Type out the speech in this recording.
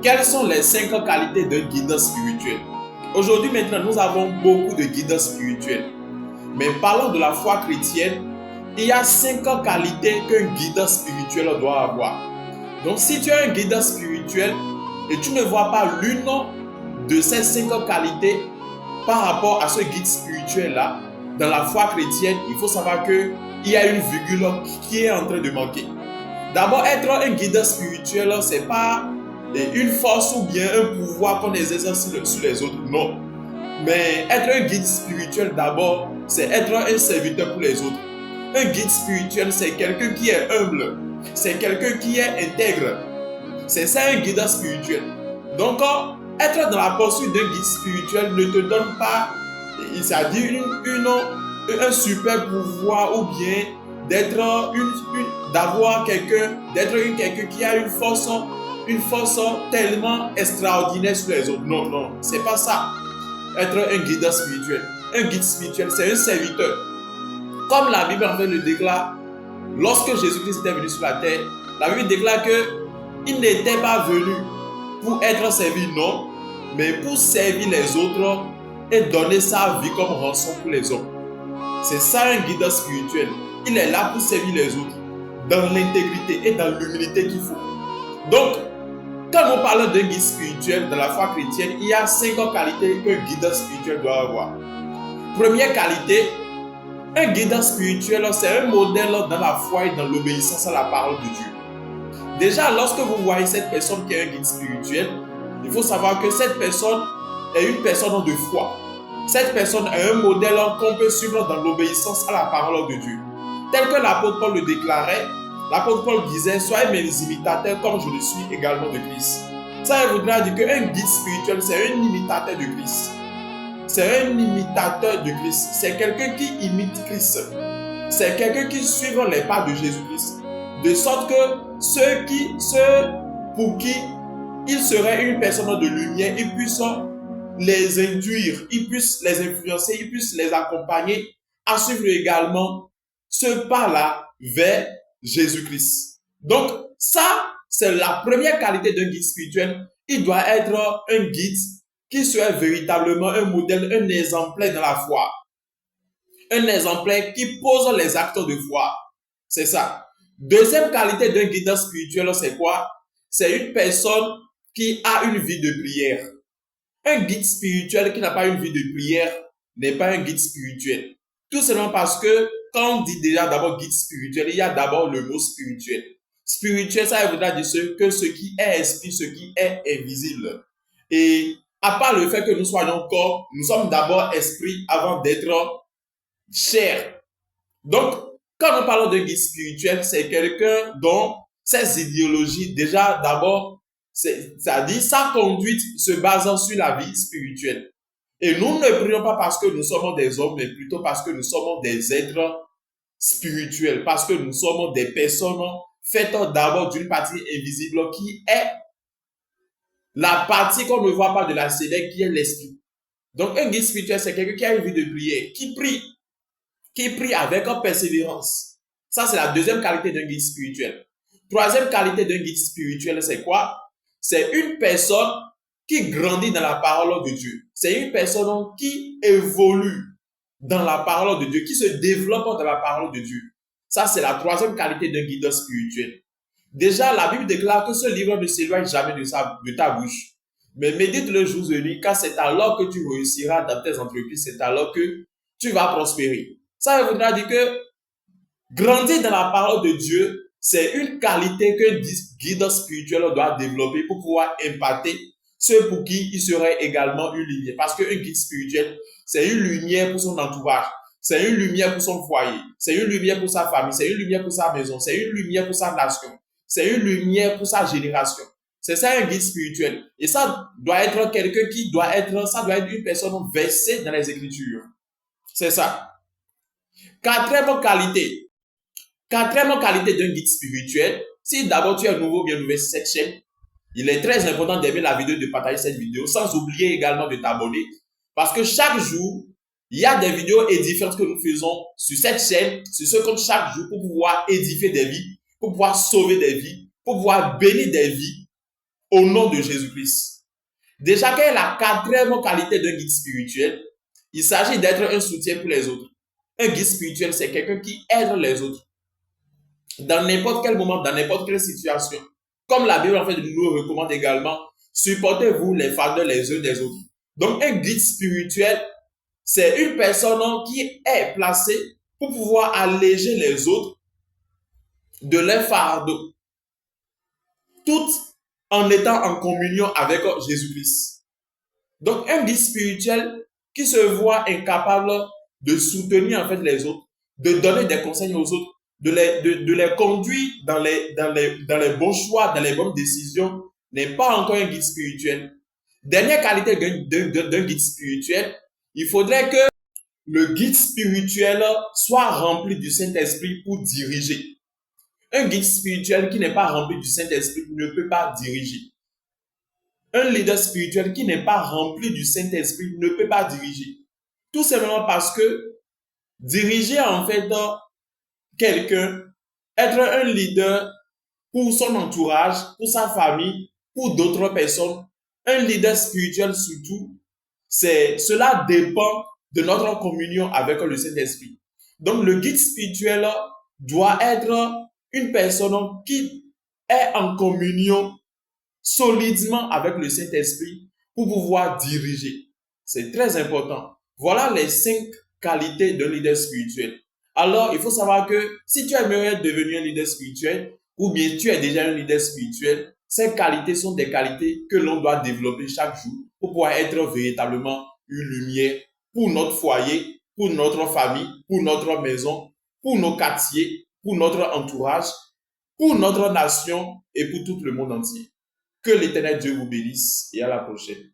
Quelles sont les 5 qualités d'un guide spirituel? Aujourd'hui, maintenant, nous avons beaucoup de guides spirituels. Mais parlons de la foi chrétienne, il y a 5 qualités qu'un guide spirituel doit avoir. Donc, si tu es un guide spirituel et tu ne vois pas l'une de ces 5 qualités par rapport à ce guide spirituel-là, dans la foi chrétienne, il faut savoir qu'il y a une virgule qui est en train de manquer. D'abord, être un guide spirituel, ce n'est pas une force ou bien un pouvoir qu'on exerce sur les autres, non. Mais être un guide spirituel, d'abord, c'est être un serviteur pour les autres. Un guide spirituel, c'est quelqu'un qui est humble, c'est quelqu'un qui est intègre. C'est ça un guide spirituel. Donc, être dans la poursuite d'un guide spirituel ne te donne pas, c'est-à-dire un super pouvoir ou bien d'avoir quelqu'un qui a une force tellement extraordinaire sur les autres. Non, non, c'est pas ça. Être un guide spirituel. Un guide spirituel, c'est un serviteur. Comme la Bible en fait le déclare, lorsque Jésus-Christ était venu sur la terre, la Bible déclare qu'il n'était pas venu pour être servi, non, mais pour servir les autres et donner sa vie comme rançon pour les hommes. C'est ça un guide spirituel. Il est là pour servir les autres dans l'intégrité et dans l'humilité qu'il faut. Donc, quand on parle d'un guide spirituel dans la foi chrétienne, il y a 5 qualités qu'un guide spirituel doit avoir. Première qualité, un guide spirituel, c'est un modèle dans la foi et dans l'obéissance à la parole de Dieu. Déjà, lorsque vous voyez cette personne qui est un guide spirituel, il faut savoir que cette personne est une personne de foi. Cette personne est un modèle qu'on peut suivre dans l'obéissance à la parole de Dieu. Tel que l'apôtre Paul le déclarait, l'apôtre Paul disait « Soyez mes imitateurs comme je le suis également de Christ ». Ça voudra dire qu'un guide spirituel, c'est un imitateur de Christ. C'est un imitateur de Christ. C'est quelqu'un qui imite Christ. C'est quelqu'un qui suit les pas de Jésus-Christ. De sorte que ceux pour qui il serait une personne de lumière, ils puissent les induire, ils puissent les influencer, ils puissent les accompagner à suivre également ce pas-là vers Jésus-Christ. Donc, ça, c'est la première qualité d'un guide spirituel. Il doit être un guide qui soit véritablement un modèle, un exemplaire dans la foi. Un exemplaire qui pose les actes de foi. C'est ça. Deuxième qualité d'un guide spirituel, c'est quoi? C'est une personne qui a une vie de prière. Un guide spirituel qui n'a pas une vie de prière n'est pas un guide spirituel. Tout simplement parce que quand on dit déjà d'abord guide spirituel, il y a d'abord le mot spirituel. Spirituel, ça voudra dire ce qui est esprit, ce qui est invisible. Et à part le fait que nous soyons corps, nous sommes d'abord esprit avant d'être chair. Donc, quand on parle de guide spirituel, c'est quelqu'un dont ses idéologies, déjà d'abord, c'est-à-dire sa conduite se basant sur la vie spirituelle. Et nous ne prions pas parce que nous sommes des hommes, mais plutôt parce que nous sommes des êtres spirituels, parce que nous sommes des personnes faites d'abord d'une partie invisible qui est la partie qu'on ne voit pas de la céleste, qui est l'esprit. Donc un guide spirituel, c'est quelqu'un qui a une vie de prière, qui prie avec persévérance. Ça, c'est la deuxième qualité d'un guide spirituel. Troisième qualité d'un guide spirituel, c'est quoi? C'est une personne qui grandit dans la parole de Dieu. C'est une personne qui évolue dans la parole de Dieu, qui se développe dans la parole de Dieu. Ça, c'est la troisième qualité d'un guide spirituel. Déjà, la Bible déclare que ce livre ne s'éloigne jamais de ta bouche. Mais médite le jour de nuit, car c'est alors que tu réussiras dans tes entreprises, c'est alors que tu vas prospérer. Ça voudra dire que grandir dans la parole de Dieu, c'est une qualité qu'un guide spirituel doit développer pour pouvoir impacter ceux pour qui il serait également une lumière. Parce qu'un guide spirituel, c'est une lumière pour son entourage, c'est une lumière pour son foyer, c'est une lumière pour sa famille, c'est une lumière pour sa maison, c'est une lumière pour sa nation, c'est une lumière pour sa génération. C'est ça un guide spirituel. Et ça doit être quelqu'un qui doit être une personne versée dans les Écritures. C'est ça. Quatrième qualité d'un guide spirituel, si d'abord tu es nouveau ou bien nouvelle sur cette chaîne, il est très important d'aimer la vidéo, de partager cette vidéo, sans oublier également de t'abonner. Parce que chaque jour, il y a des vidéos édifiantes que nous faisons sur cette chaîne, sur ce compte chaque jour, pour pouvoir édifier des vies, pour pouvoir sauver des vies, pour pouvoir bénir des vies. au nom de Jésus-Christ. Déjà, quelle est la quatrième qualité d'un guide spirituel? Il s'agit d'être un soutien pour les autres. Un guide spirituel, c'est quelqu'un qui aide les autres dans n'importe quel moment, dans n'importe quelle situation. Comme la Bible en fait nous recommande également, supportez-vous les fardeaux les uns des autres. Donc un guide spirituel, c'est une personne qui est placée pour pouvoir alléger les autres de leurs fardeaux, tout en étant en communion avec Jésus-Christ. Donc un guide spirituel qui se voit incapable de soutenir en fait les autres, de donner des conseils aux autres, de les conduire dans les bons choix, dans les bonnes décisions, n'est pas encore un guide spirituel. Dernière qualité d'un guide spirituel, il faudrait que le guide spirituel soit rempli du Saint-Esprit pour diriger. Un guide spirituel qui n'est pas rempli du Saint-Esprit ne peut pas diriger. Un leader spirituel qui n'est pas rempli du Saint-Esprit ne peut pas diriger. Tout simplement parce que diriger en fait quelqu'un, être un leader pour son entourage, pour sa famille, pour d'autres personnes, un leader spirituel surtout, cela dépend de notre communion avec le Saint-Esprit. Donc le guide spirituel doit être une personne qui est en communion solidement avec le Saint-Esprit pour pouvoir diriger. C'est très important. Voilà les 5 qualités d'un leader spirituel. Alors, il faut savoir que si tu aimerais devenir un leader spirituel ou bien tu es déjà un leader spirituel, ces qualités sont des qualités que l'on doit développer chaque jour pour pouvoir être véritablement une lumière pour notre foyer, pour notre famille, pour notre maison, pour nos quartiers, pour notre entourage, pour notre nation et pour tout le monde entier. Que l'Éternel Dieu vous bénisse et à la prochaine.